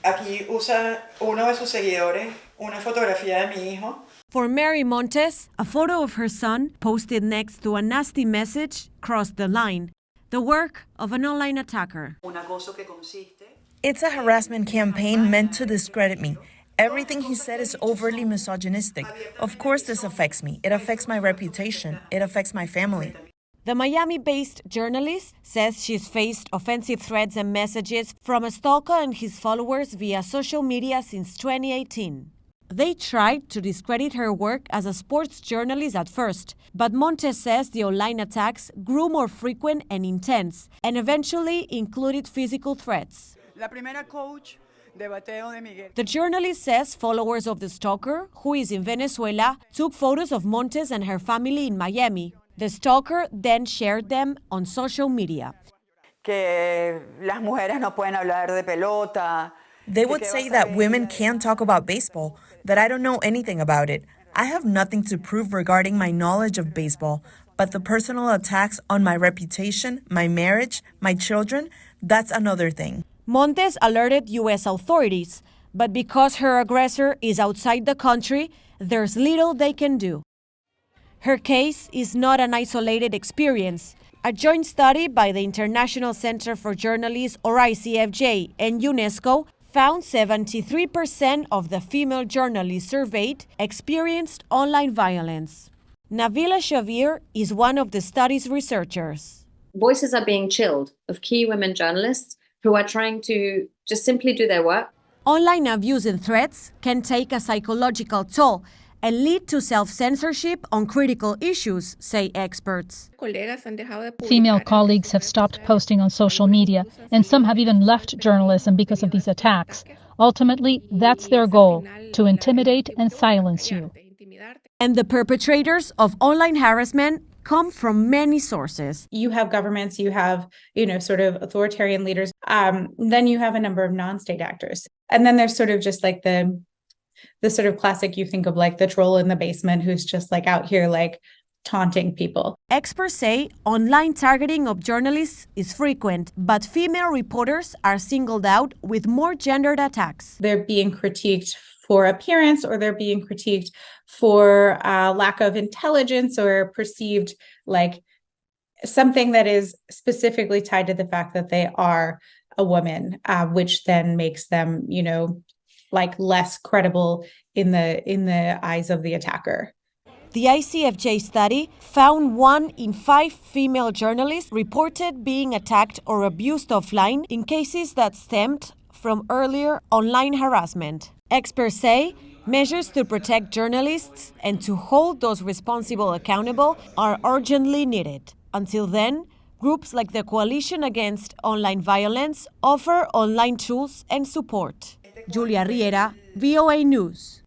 Aquí usa uno de sus seguidores una fotografía de mi hijo. For Mari Montes, a photo of her son posted next to a nasty message crossed the line, the work of an online attacker. It's a harassment campaign meant to discredit me. Everything he said is overtly misogynistic. Of course this affects me. It affects my reputation. It affects my family. The Miami-based journalist says she's faced offensive threats and messages from a stalker and his followers via social media since 2018. They tried to discredit her work as a sports journalist at first, but Montes says the online attacks grew more frequent and intense, and eventually included physical threats. The journalist says followers of the stalker, who is in Venezuela, took photos of Montes and her family in Miami. The stalker then shared them on social media. They would say that women can't talk about baseball, that I don't know anything about it. I have nothing to prove regarding my knowledge of baseball, but the personal attacks on my reputation, my marriage, my children, that's another thing. Montes alerted U.S. authorities, but because her aggressor is outside the country, there's little they can do. Her case is not an isolated experience. A joint study by the International Center for Journalists, or ICFJ, and UNESCO found 73% of the female journalists surveyed experienced online violence. Nabila Shavir is one of the study's researchers. Voices are being chilled of key women journalists who are trying to just simply do their work. Online abuse and threats can take a psychological toll and lead to self-censorship on critical issues, say experts. Female colleagues have stopped posting on social media, and some have even left journalism because of these attacks. Ultimately, that's their goal, to intimidate and silence you. And the perpetrators of online harassment come from many sources. You have governments, you have, sort of authoritarian leaders. Then you have a number of non-state actors. And then there's sort of just like the sort of classic, you think of like the troll in the basement who's just like out here like taunting people. Experts say online targeting of journalists is frequent, but female reporters are singled out with more gendered attacks. They're being critiqued for appearance, or they're being critiqued for lack of intelligence, or perceived like something that is specifically tied to the fact that they are a woman, which then makes them, like less credible in the eyes of the attacker. The ICFJ study found 1 in 5 female journalists reported being attacked or abused offline in cases that stemmed from earlier online harassment. Experts say measures to protect journalists and to hold those responsible accountable are urgently needed. Until then, groups like the Coalition Against Online Violence offer online tools and support. Julia Riera, VOA News.